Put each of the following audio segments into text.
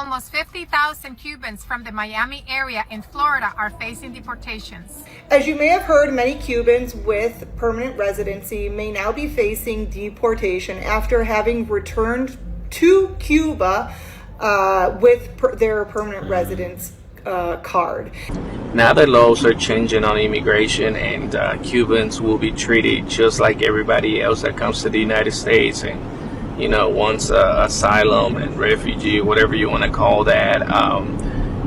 Almost 50,000 Cubans from the Miami area in Florida are facing deportations. As you may have heard, many Cubans with permanent residency may now be facing deportation after having returned to Cuba with their permanent residence card. Now the laws are changing on immigration, and Cubans will be treated just like everybody else that comes to the United States, and once asylum and refugee, whatever you want to call that,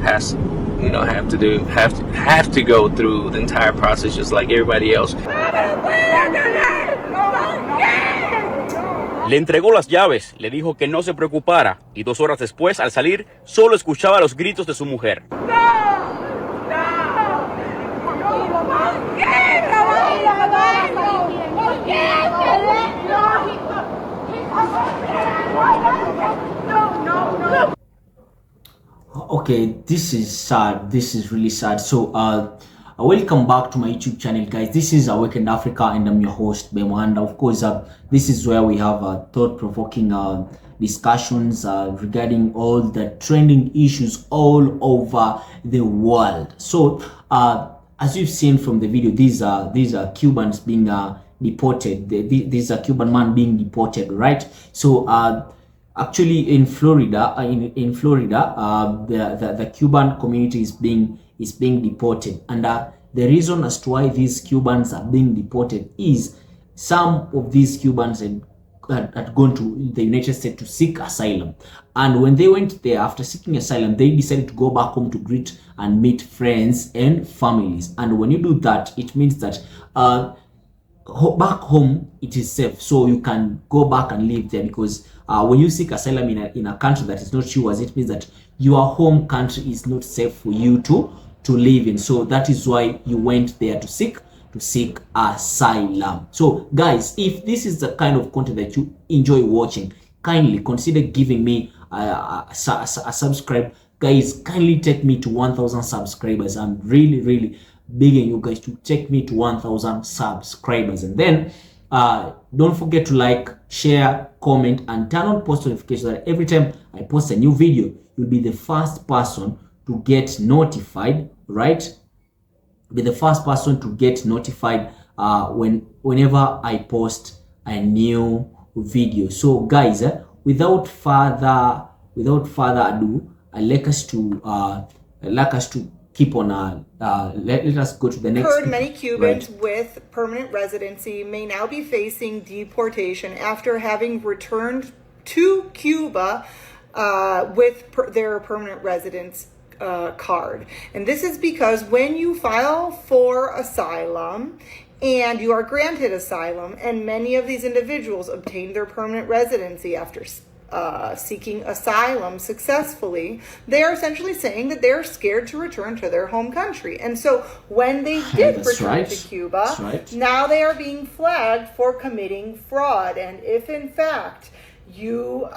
has have to go through the entire process just like everybody else. Le entregó las llaves, le dijo que no se preocupara y 2 horas después, al salir, solo escuchaba los gritos de su mujer. Okay, this is sad. This is really sad. So welcome back to my YouTube channel, guys. This is Awakened Africa, and I'm your host Bemo. And of course this is where we have thought-provoking discussions regarding all the trending issues all over the world. So as you've seen from the video, these are Cubans being deported. These are Cuban man being deported, right? So actually in Florida, the Cuban community is being deported, and the reason as to why these Cubans are being deported is some of these Cubans had gone to the United States to seek asylum, and when they went there after seeking asylum, they decided to go back home to greet and meet friends and families. And when you do that, it means that back home it is safe, so you can go back and live there, because when you seek asylum in a country that is not yours, it means that your home country is not safe for you to live in. So that is why you went there to seek asylum. So guys, if this is the kind of content that you enjoy watching, kindly consider giving me a subscribe. Guys, kindly take me to 1,000 subscribers. I'm really begging you guys to take me to 1,000 subscribers, and then don't forget to like, share, comment, and turn on post notifications so that every time I post a new video, you'll be the first person to get notified, right? Be the first person to get notified whenever I post a new video. So guys, without further ado, I'd like us to keep on let us go to the next. Heard many Cubans with permanent residency may now be facing deportation after having returned to Cuba with their permanent residence card. And this is because when you file for asylum and you are granted asylum, and many of these individuals obtain their permanent residency after seeking asylum successfully, they are essentially saying that they're scared to return to their home country. And so when they did return to Cuba, now they are being flagged for committing fraud. And if in fact you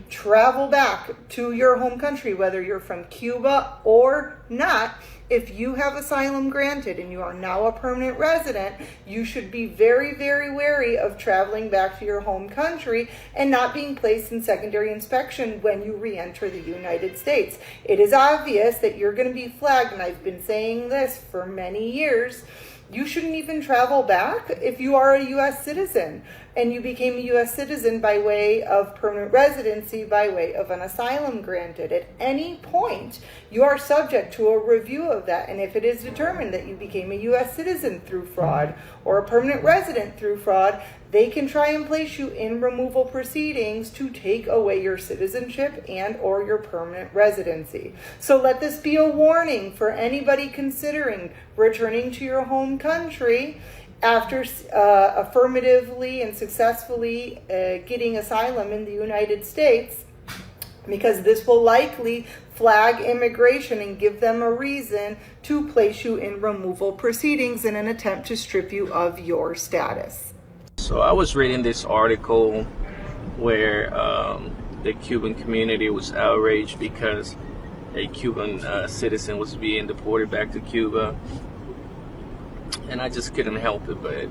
travel back to your home country, whether you're from Cuba or not, if you have asylum granted and you are now a permanent resident, you should be very wary of traveling back to your home country and not being placed in secondary inspection when you re-enter the United States. It is obvious that you're going to be flagged, and I've been saying this for many years. You shouldn't even travel back if you are a U.S. citizen and you became a U.S. citizen by way of permanent residency, by way of an asylum granted. At any point, you are subject to a review of that. And if it is determined that you became a U.S. citizen through fraud or a permanent resident through fraud, they can try and place you in removal proceedings to take away your citizenship and or your permanent residency. So let this be a warning for anybody considering returning to your home country after affirmatively and successfully getting asylum in the United States, because this will likely flag immigration and give them a reason to place you in removal proceedings in an attempt to strip you of your status. So I was reading this article where the Cuban community was outraged because a Cuban citizen was being deported back to Cuba, and I just couldn't help it but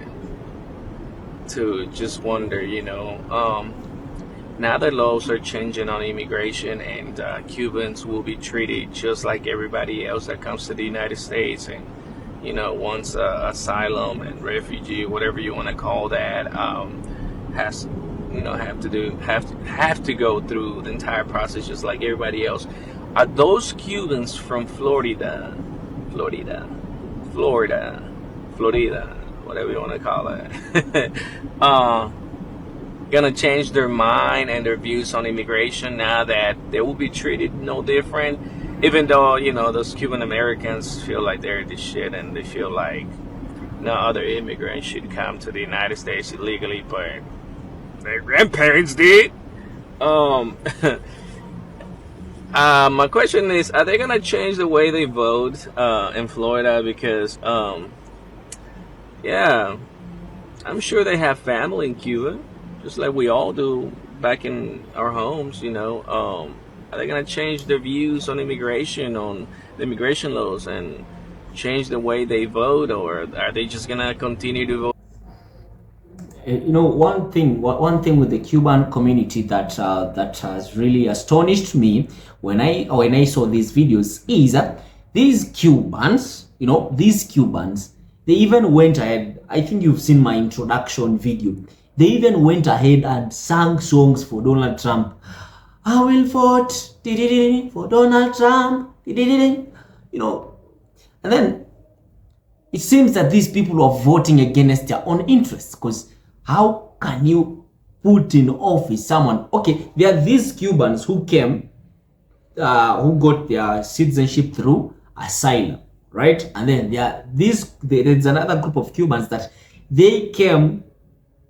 to just wonder, now the laws are changing on immigration, and Cubans will be treated just like everybody else that comes to the United States, and wants asylum and refugee, whatever you want to call that, has have to go through the entire process just like everybody else. Are those Cubans from Florida, whatever you want to call it, gonna change their mind and their views on immigration now that they will be treated no different, even though those Cuban Americans feel like they're the shit and they feel like no other immigrants should come to the United States illegally, but their grandparents did. My question is, are they gonna change the way they vote in Florida? Because yeah, I'm sure they have family in Cuba, just like we all do back in our homes, Are they going to change their views on immigration, on the immigration laws, and change the way they vote, or are they just going to continue to vote? One thing with the Cuban community that that has really astonished me when I saw these videos is that these Cubans, they even went ahead. I think you've seen my introduction video. They even went ahead and sang songs for Donald Trump. I will vote for Donald Trump. And then it seems that these people are voting against their own interests, because how can you put in office someone? Okay, there are these Cubans who came, who got their citizenship through asylum, right? And then there's another group of Cubans that they came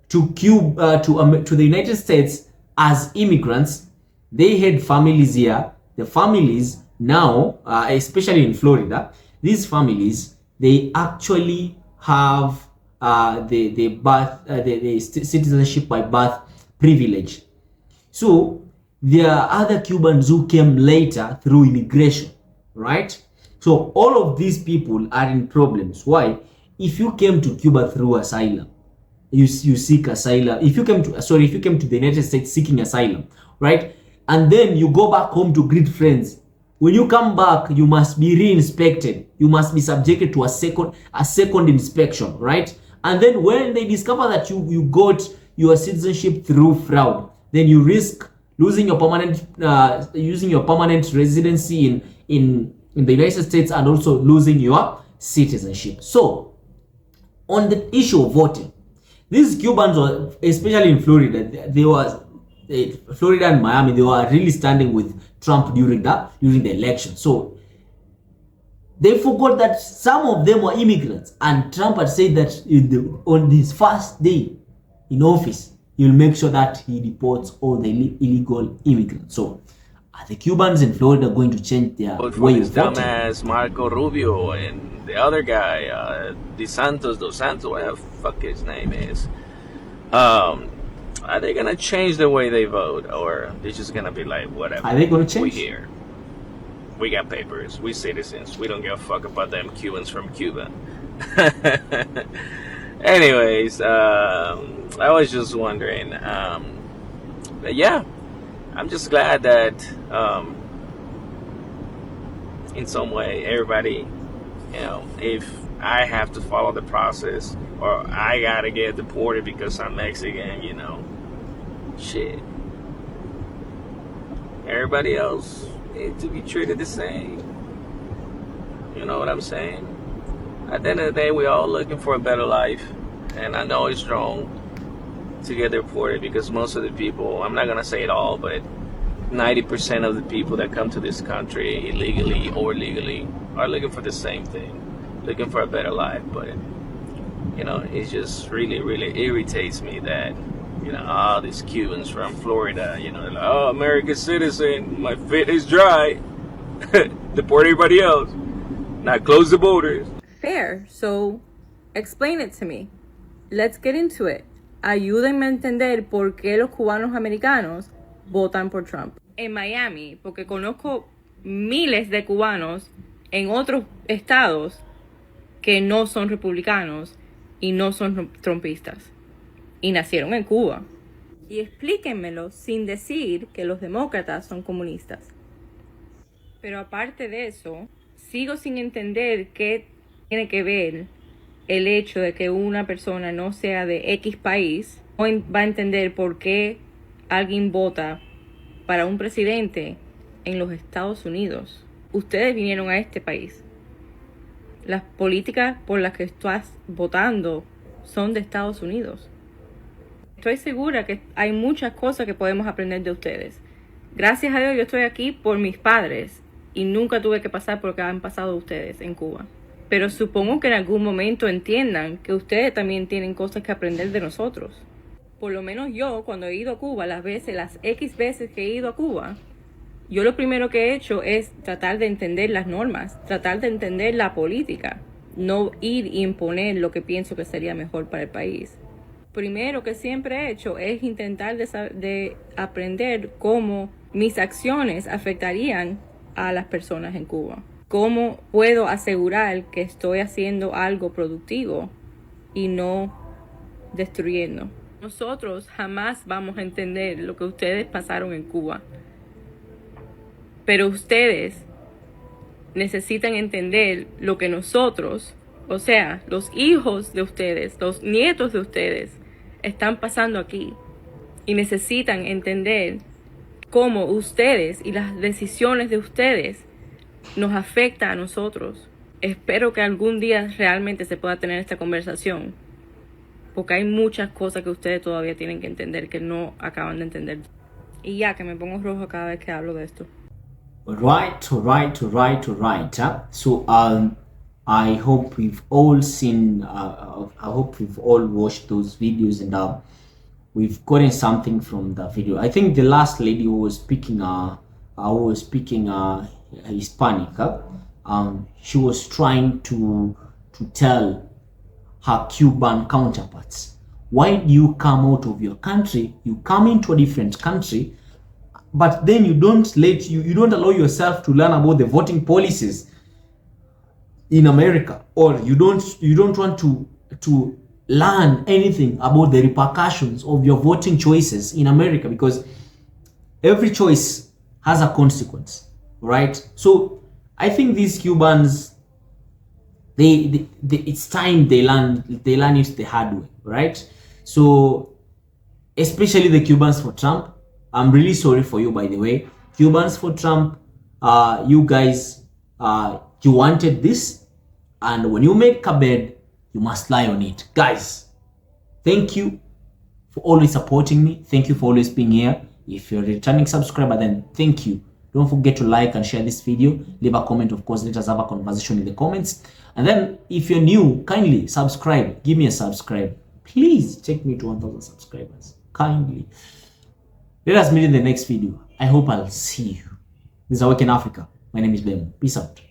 to Cuba, to the United States as immigrants. They had families here. The families now, especially in Florida, these families, they actually have the citizenship by birth privilege. So there are other Cubans who came later through immigration, right? So all of these people are in problems. Why? If you came to Cuba through asylum, you seek asylum. If you came to the United States seeking asylum, right? And then you go back home to greet friends. When you come back, you must be re-inspected. You must be subjected to a second inspection, right? And then when they discover that you got your citizenship through fraud, then you risk losing your permanent residency in the United States, and also losing your citizenship. So on the issue of voting, these Cubans, especially in Florida, Florida and Miami, they were really standing with Trump during the election. So they forgot that some of them were immigrants, and Trump had said that on his first day in office, he'll make sure that he deports all the illegal immigrants. So are the Cubans in Florida going to change their way of voting? Dumbass Marco Rubio and the other guy, dos Santos, whatever the fuck his name is. Are they gonna change the way they vote, or they're just gonna be like, whatever? Are they gonna change? We here. We got papers. We citizens. We don't give a fuck about them Cubans from Cuba. Anyways, I was just wondering. But yeah, I'm just glad that in some way everybody, if I have to follow the process, or I gotta get deported because I'm Mexican, shit. Everybody else needs to be treated the same. You know what I'm saying? At the end of the day, we're all looking for a better life. And I know it's wrong to get deported, because most of the people, I'm not gonna say it all, but 90% of the people that come to this country illegally or legally are looking for the same thing, looking for a better life. But it just really, really irritates me that all these Cubans from Florida, they're like, oh, American citizen, my fit is dry. Deport everybody else. Not close the borders. Fair. So explain it to me. Let's get into it. Ayúdenme a entender por qué los cubanos americanos votan por Trump. En Miami, porque conozco miles de cubanos en otros estados que no son republicanos y no son trumpistas y nacieron en Cuba. Y explíquenmelo sin decir que los demócratas son comunistas. Pero aparte de eso, sigo sin entender qué tiene que ver el hecho de que una persona no sea de X país. No va a entender por qué alguien vota para un presidente en los Estados Unidos. Ustedes vinieron a este país. Las políticas por las que estás votando son de Estados Unidos. Estoy segura que hay muchas cosas que podemos aprender de ustedes. Gracias a Dios yo estoy aquí por mis padres y nunca tuve que pasar por lo que han pasado ustedes en Cuba. Pero supongo que en algún momento entiendan que ustedes también tienen cosas que aprender de nosotros. Por lo menos yo, cuando he ido a Cuba, las X veces que he ido a Cuba, yo lo primero que he hecho es tratar de entender las normas, tratar de entender la política, no ir y imponer lo que pienso que sería mejor para el país. Primero que siempre he hecho es intentar de aprender cómo mis acciones afectarían a las personas en Cuba. Cómo puedo asegurar que estoy haciendo algo productivo y no destruyendo. Nosotros jamás vamos a entender lo que ustedes pasaron en Cuba. Pero ustedes necesitan entender lo que nosotros, o sea, los hijos de ustedes, los nietos de ustedes, están pasando aquí. Y necesitan entender cómo ustedes y las decisiones de ustedes nos afectan a nosotros. Espero que algún día realmente se pueda tener esta conversación, porque hay muchas cosas que ustedes todavía tienen que entender que no acaban de entender. Y ya que me pongo rojo cada vez que hablo de esto. Right. So I hope we've all seen, I hope we've all watched those videos, and we've gotten something from the video. I think the last lady who was speaking Hispanic, she was trying to tell her Cuban counterparts, why do you come out of your country, you come into a different country, but then you don't allow yourself to learn about the voting policies in America, or you don't want to learn anything about the repercussions of your voting choices in America, because every choice has a consequence, right? So I think these Cubans, it's time they learn it the hard way, right? So especially the Cubans for Trump, I'm really sorry for you, by the way. Cubans for Trump, you guys, you wanted this, and when you make a bed, you must lie on it. Guys, thank you for always supporting me. Thank you for always being here. If you're a returning subscriber, then thank you. Don't forget to like and share this video. Leave a comment, of course. Let us have a conversation in the comments. And then if you're new, kindly subscribe. Give me a subscribe. Please take me to 1,000 subscribers. Kindly. Let us meet in the next video. I hope I'll see you. This is Awaken Africa. My name is Bemo. Peace out.